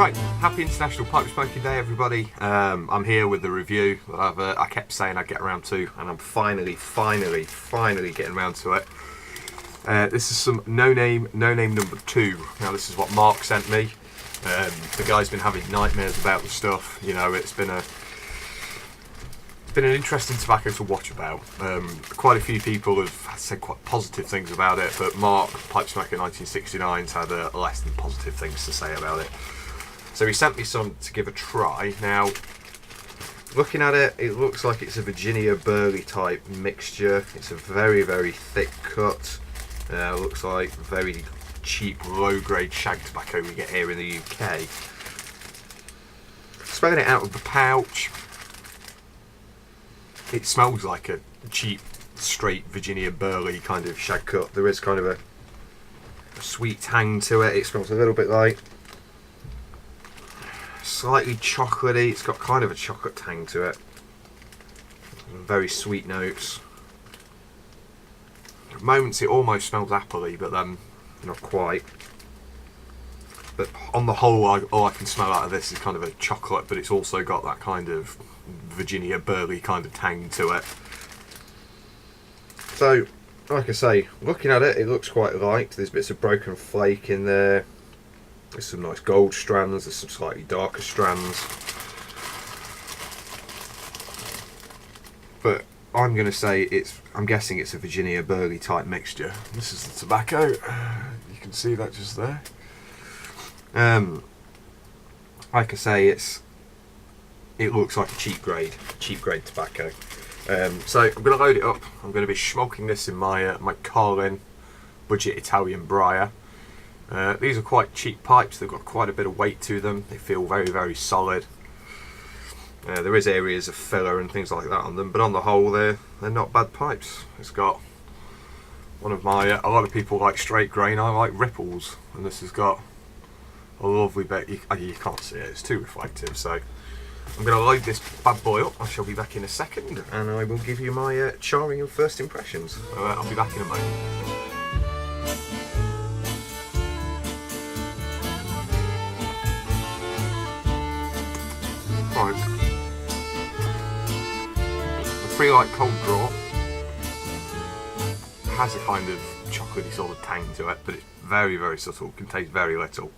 Right, happy International Pipe Smoking Day, everybody. I'm here with the review that I kept saying I'd get around to, and I'm finally getting around to it. This is some No Name No2. Now, this is what Mark sent me. The guy's been having nightmares about the stuff. You know, it's been an interesting tobacco to watch about. Quite a few people have said quite positive things about it, but Mark, Pipe Smoker 1969's had less than positive things to say about it. So he sent me some to give a try. Now, looking at it, it looks like it's a Virginia Burley type mixture. It's a very thick cut. Looks like very cheap, low-grade shag tobacco we get here in the UK. Smelling it out of the pouch, it smells like a cheap, straight Virginia Burley kind of shag cut. There is kind of a sweet tang to it. It smells a little bit like slightly chocolatey. It's got kind of a chocolate tang to it. Very sweet notes. At moments it almost smells appley, but then not quite. But on the whole, all I can smell out of this is kind of a chocolate, but it's also got that kind of Virginia Burley kind of tang to it. So, like I say, looking at it, it looks quite light. There's bits of broken flake in there. There's some nice gold strands, there's some slightly darker strands. But I'm going to say I'm guessing it's a Virginia Burley type mixture. This is the tobacco. You can see that just there. Like I say, it looks like a cheap grade tobacco. So I'm going to load it up. I'm going to be smoking this in my my Carlin budget Italian Briar. These are quite cheap pipes. They've got quite a bit of weight to them. They feel very solid. There is areas of filler and things like that on them, but on the whole, they're not bad pipes. It's got one of my. A lot of people like straight grain. I like ripples, and this has got a lovely bit. You can't see it; it's too reflective. So I'm going to load this bad boy up. I shall be back in a second, and I will give you my charming and first impressions. I'll be back in a moment. Right. The Free Light Cold Draw has a kind of chocolatey sort of tang to it, but it's very subtle, contains very little.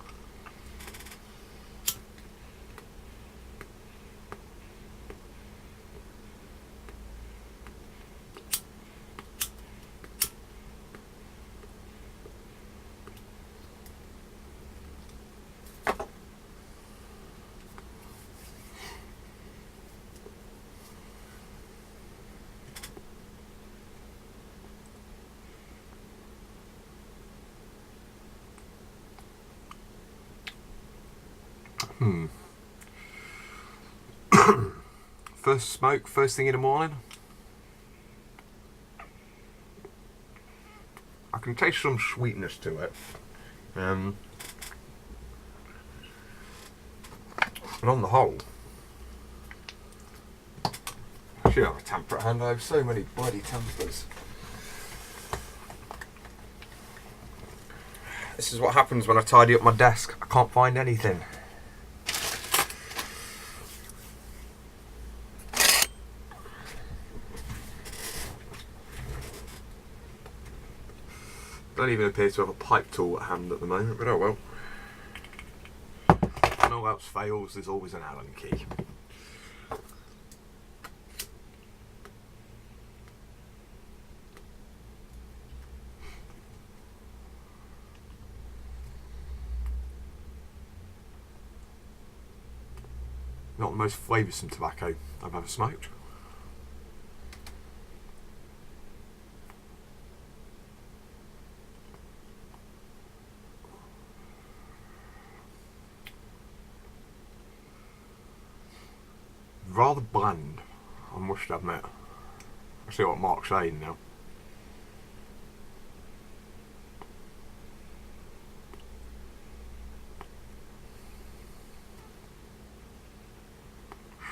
First smoke, first thing in the morning. I can taste some sweetness to it. And on the whole, I should have a tamper at hand. I have so many bloody tampers. This is what happens when I tidy up my desk. I can't find anything. Don't even appear to have a pipe tool at hand at the moment, but oh well. When all else fails, there's always an Allen key. Not the most flavoursome tobacco I've ever smoked. Rather bland, I must admit. I see what Mark's saying now.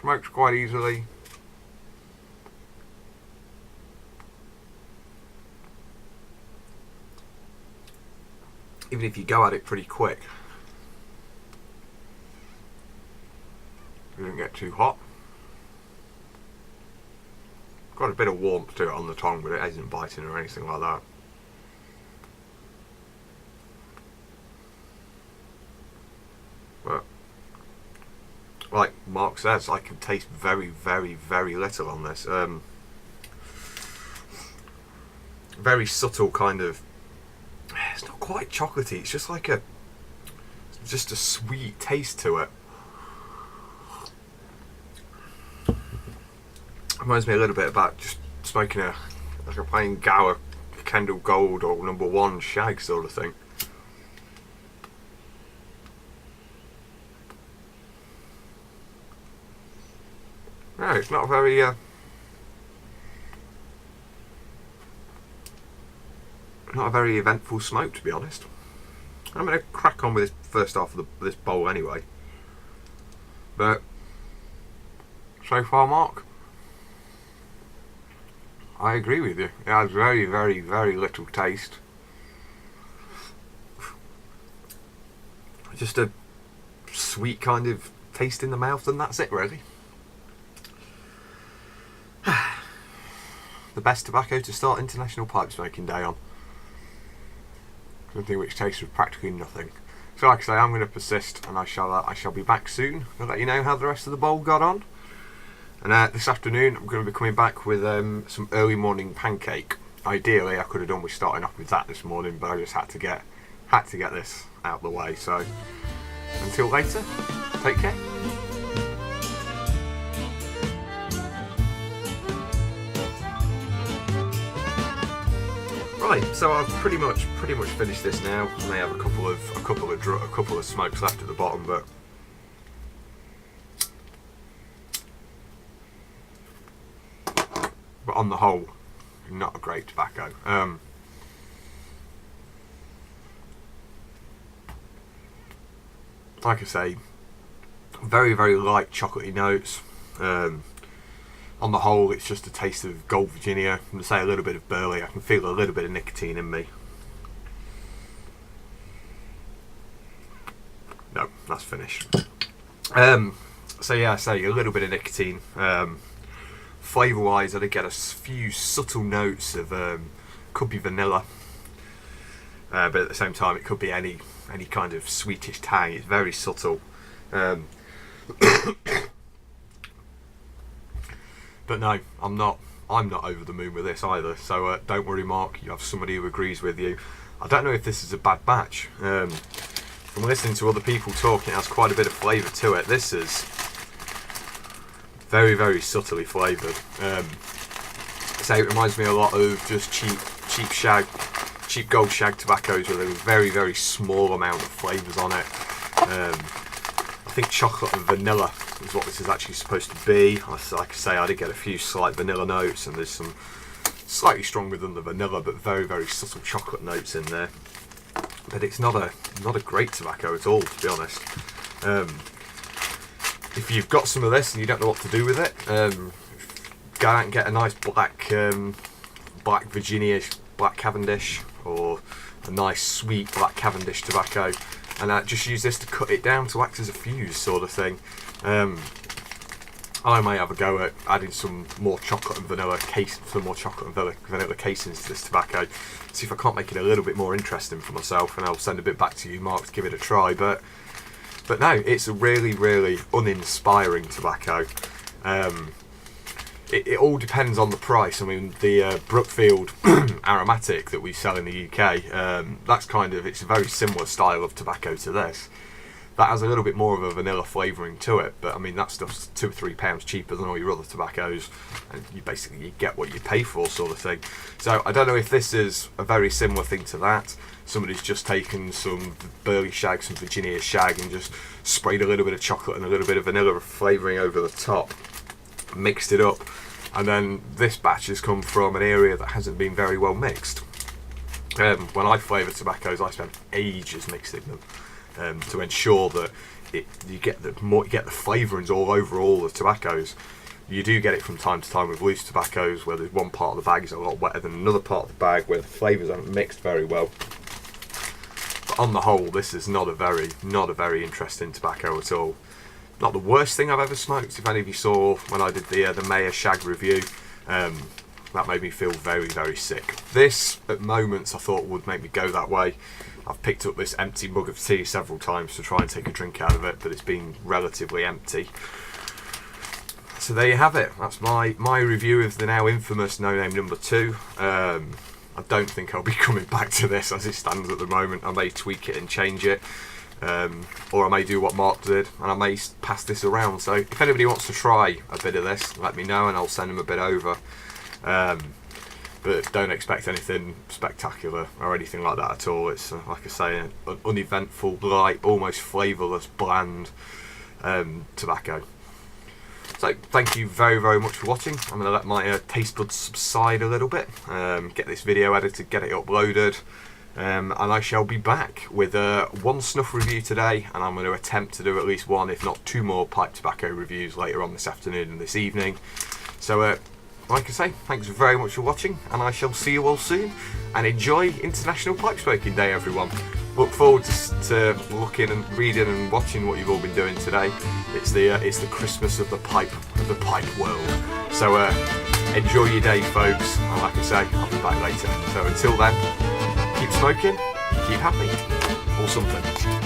Smokes quite easily. even if you go at it pretty quick. get too hot. Got a bit of warmth to it on the tongue, but it isn't biting or anything like that. But like Mark says, I can taste very, very, very little on this. Very subtle kind of. It's not quite chocolatey. It's just like a sweet taste to it. Reminds me a little bit about just smoking a plain Gower Kendall Gold or #1 shag sort of thing. No, it's not very not a very eventful smoke, to be honest. I'm going to crack on with this first half of this bowl anyway. But so far, Mark, I agree with you. It has very, very, very little taste. Just a sweet kind of taste in the mouth, and that's it, really. The best tobacco to start International Pipe Smoking Day on. Something which tastes of practically nothing. So like I say, I'm going to persist, and I shall be back soon. I'll let you know how the rest of the bowl got on. And this afternoon I'm going to be coming back with some early morning pancake. Ideally I could have done with starting off with that this morning, but I just had to get this out of the way. So until later, take care. Right, so I've pretty much finished this now. I may have a couple of smokes left at the bottom, but on the whole, not a great tobacco. Like I say, very, very light chocolatey notes. On the whole, it's just a taste of Gold Virginia. I'm going to say a little bit of burley. I can feel a little bit of nicotine in me. No, that's finished. So yeah, I say a little bit of nicotine. Flavour wise, I did get a few subtle notes of could be vanilla, but at the same time it could be any kind of sweetish tang. It's very subtle. But no, I'm not over the moon with this either. So don't worry, Mark. You have somebody who agrees with you. I don't know if this is a bad batch. From listening to other people talking, it has quite a bit of flavour to it. This is very, very subtly flavoured. So it reminds me a lot of just cheap gold shag tobaccos with a very, very small amount of flavours on it. I think chocolate and vanilla is what this is actually supposed to be. Like I say, I did get a few slight vanilla notes, and there's some slightly stronger than the vanilla, but very, very subtle chocolate notes in there. But it's not a great tobacco at all, to be honest. If you've got some of this and you don't know what to do with it, go out and get a nice black Virginia, black Cavendish, or a nice sweet black Cavendish tobacco, and just use this to cut it down to act as a fuse sort of thing. I may have a go at adding some more chocolate and vanilla vanilla casings to this tobacco. See if I can't make it a little bit more interesting for myself, and I'll send a bit back to you, Mark, to give it a try. But no, it's a really, really uninspiring tobacco. It all depends on the price. I mean, the Brookfield aromatic that we sell in the UK, it's a very similar style of tobacco to this. That has a little bit more of a vanilla flavouring to it, but I mean, that stuff's £2 or £3 cheaper than all your other tobaccos, and you get what you pay for, sort of thing. So I don't know if this is a very similar thing to that. Somebody's just taken some burley shag, some Virginia shag, and just sprayed a little bit of chocolate and a little bit of vanilla flavouring over the top, mixed it up, and then this batch has come from an area that hasn't been very well mixed. When I flavour tobaccos, I spend ages mixing them. To ensure that you get the flavourings all over all the tobaccos. You do get it from time to time with loose tobaccos, where there's one part of the bag is a lot wetter than another part of the bag, where the flavours aren't mixed very well. But on the whole, this is not a very interesting tobacco at all. not the worst thing I've ever smoked. If any of you saw when I did the Mayer Shag review, that made me feel very, very sick. This, at moments, I thought would make me go that way. I've picked up this empty mug of tea several times to try and take a drink out of it, but it's been relatively empty. So there you have it. That's my review of the now infamous No Name No2. I don't think I'll be coming back to this as it stands at the moment. I may tweak it and change it. Or I may do what Mark did and I may pass this around. So if anybody wants to try a bit of this, let me know and I'll send them a bit over. But don't expect anything spectacular or anything like that at all. It's like I say, an uneventful, light, almost flavourless, bland tobacco. So thank you very, very much for watching. I'm going to let my taste buds subside a little bit, get this video edited, get it uploaded, and I shall be back with one snuff review today, and I'm going to attempt to do at least one, if not two more pipe tobacco reviews later on this afternoon and this evening. So like I say, thanks very much for watching, and I shall see you all soon, and enjoy International Pipe Smoking Day, everyone. Look forward to looking and reading and watching what you've all been doing today. It's the Christmas of the pipe world. So enjoy your day, folks, and like I say, I'll be back later. So until then, keep smoking, keep happy, or something.